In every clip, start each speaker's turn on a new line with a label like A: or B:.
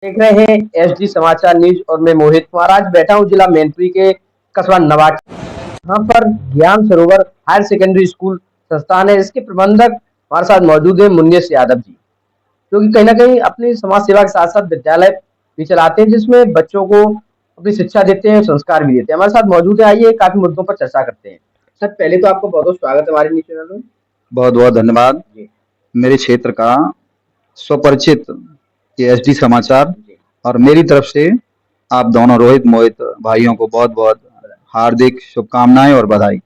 A: देख रहे हैं एसडी समाचार न्यूज और मैं मोहित कुमार। आज बैठा हूँ जिला मैनपुरी के कस्बा नवाटी। यहाँ पर ज्ञान सरोवर हायर सेकेंडरी स्कूल संस्थान है। इसके प्रबंधक हमारे साथ मौजूद है मुन्नेस यादव जी, जो कि कहीं ना कहीं अपनी समाज सेवा के साथ साथ विद्यालय भी चलाते हैं, जिसमें बच्चों को अपनी शिक्षा देते हैं, संस्कार भी देते हैं। हमारे साथ मौजूद है, आइए काफी मुद्दों पर चर्चा करते हैं। सर, पहले तो आपको बहुत बहुत स्वागत है हमारे न्यूज चैनल में।
B: बहुत बहुत धन्यवाद।
A: जी
B: मेरे क्षेत्र का स्वपरिचित ये एसडी समाचार
A: जी।
B: और मेरी तरफ से आप दोनों रोहित मोहित भाइयों को बहुत बहुत हार्दिक शुभकामनाएं और बधाई।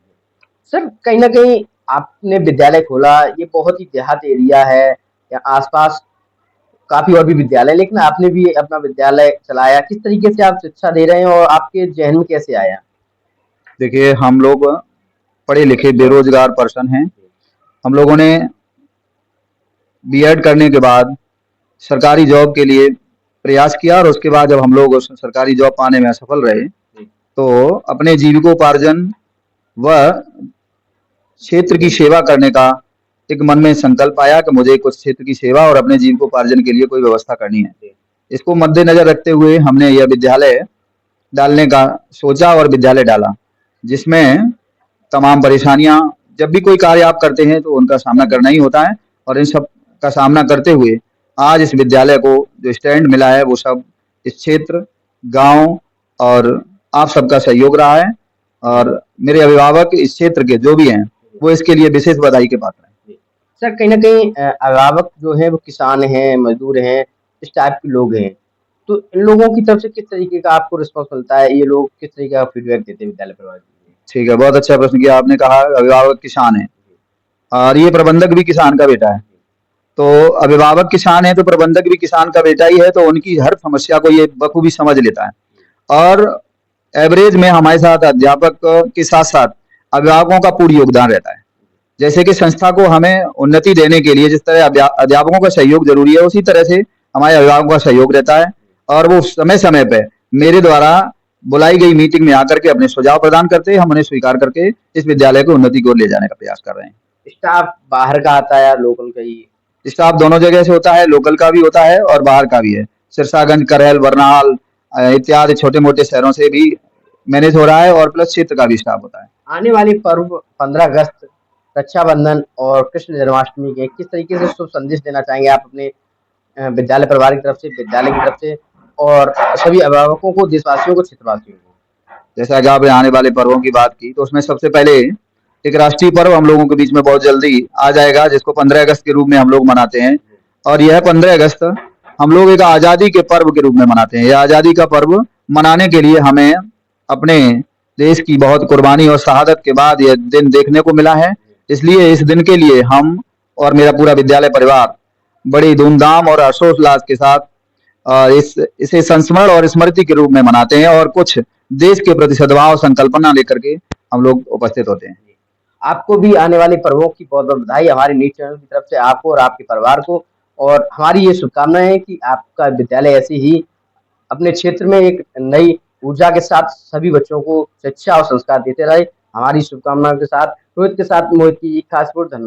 A: सर, कहीं न कहीं आपने विद्यालय खोला, ये बहुत ही देहात एरिया है, या आस-पास काफ़ी और भी विद्यालय हैं, लेकिन आपने भी अपना विद्यालय चलाया। किस तरीके से आप शिक्षा दे रहे हैं और आपके ज़हन में कैसे आया?
B: देखिए, हम लोग पढ़े लिखे बेरोजगार पर्सन हैं। हम लोगों ने बीएड करने के बाद सरकारी जॉब के लिए प्रयास किया और उसके बाद जब हम लोग उस सरकारी जॉब पाने में असफल रहे तो अपने जीविकोपार्जन व क्षेत्र की सेवा करने का एक मन में संकल्प आया कि मुझे कुछ क्षेत्र की सेवा और अपने जीविकोपार्जन के लिए कोई व्यवस्था करनी है। इसको मद्देनजर रखते हुए हमने यह विद्यालय डालने का सोचा और विद्यालय डाला, जिसमें तमाम परेशानियां, जब भी कोई कार्य आप करते हैं तो उनका सामना करना ही होता है और इन सब का सामना करते हुए आज इस विद्यालय को जो स्टैंड मिला है वो सब इस क्षेत्र, गांव और आप सबका सहयोग रहा है और मेरे अभिभावक इस क्षेत्र के जो भी हैं वो इसके लिए विशेष बधाई के पात्र हैं।
A: सर, कहीं न कहीं अभिभावक जो हैं वो किसान हैं, मज़दूर हैं, इस टाइप के लोग हैं। तो इन लोगों की तरफ से किस तरीके का आपको रिस्पॉन्स मिलता है? ये लोग किस तरीके का फीडबैक देते हैं विद्यालय परिवार के लिए?
B: ठीक है, बहुत अच्छा प्रश्न किया आपने। कहा अभिभावक किसान है और ये प्रबंधक भी किसान का बेटा है, तो अभिभावक किसान है तो प्रबंधक भी किसान का बेटा ही है, तो उनकी हर समस्या को ये बखूबी समझ लेता है और एवरेज में हमारे साथ अध्यापक के साथ साथ अभिभावकों का पूर्ण योगदान रहता है। जैसे कि संस्था को हमें उन्नति देने के लिए जिस तरह अध्यापकों का सहयोग जरूरी है, उसी तरह से हमारे अभिभावकों का सहयोग रहता है और वो समय समय पे मेरे द्वारा बुलाई गई मीटिंग में आकर के अपने सुझाव प्रदान करते हैं। हम उन्हें स्वीकार करके इस विद्यालय को उन्नति की ओर ले जाने का प्रयास कर रहे हैं।
A: स्टाफ बाहर का आता है या लोकल का ही?
B: स्टाफ दोनों जगह से होता है, लोकल का भी होता है और बाहर का भी है। सिरसागंज, करहल, बरनाल इत्यादि छोटे मोटे शहरों से भी मैनेज हो रहा है और प्लस क्षेत्र का भी स्टाफ होता है।
A: आने वाले पर्व 15 अगस्त, रक्षाबंधन और कृष्ण जन्माष्टमी के किस तरीके से शुभ संदेश देना चाहेंगे आप अपने विद्यालय परिवार की तरफ से, विद्यालय की तरफ से, और सभी अभिभावकों को, देशवासियों को, क्षेत्रवासियों को?
B: जैसा कि आपने आने वाले पर्वों की बात की, तो उसमें सबसे पहले एक राष्ट्रीय पर्व हम लोगों के बीच में बहुत जल्दी आ जाएगा, जिसको 15 अगस्त के रूप में हम लोग मनाते हैं। और यह 15 अगस्त हम लोग एक आज़ादी के पर्व के रूप में मनाते हैं। यह आज़ादी का पर्व मनाने के लिए हमें अपने देश की बहुत कुर्बानी और शहादत के बाद यह दिन देखने को मिला है। इसलिए इस दिन के लिए हम और मेरा पूरा विद्यालय परिवार बड़ी धूमधाम और हर्षोल्लास के साथ इसे संस्मरण और स्मृति के रूप में मनाते हैं और कुछ देश के प्रति सद्भाव संकल्पना लेकर के हम लोग उपस्थित होते हैं।
A: आपको भी आने वाले पर्वों की बहुत बहुत बधाई हमारे न्यूज चैनल की तरफ से, आपको और आपके परिवार को। और हमारी ये शुभकामनाएं हैं कि आपका विद्यालय ऐसे ही अपने क्षेत्र में एक नई ऊर्जा के साथ सभी बच्चों को शिक्षा और संस्कार देते रहे। हमारी शुभकामनाओं के साथ रोहित के साथ मोहित की खास रिपोर्ट। धन्यवाद।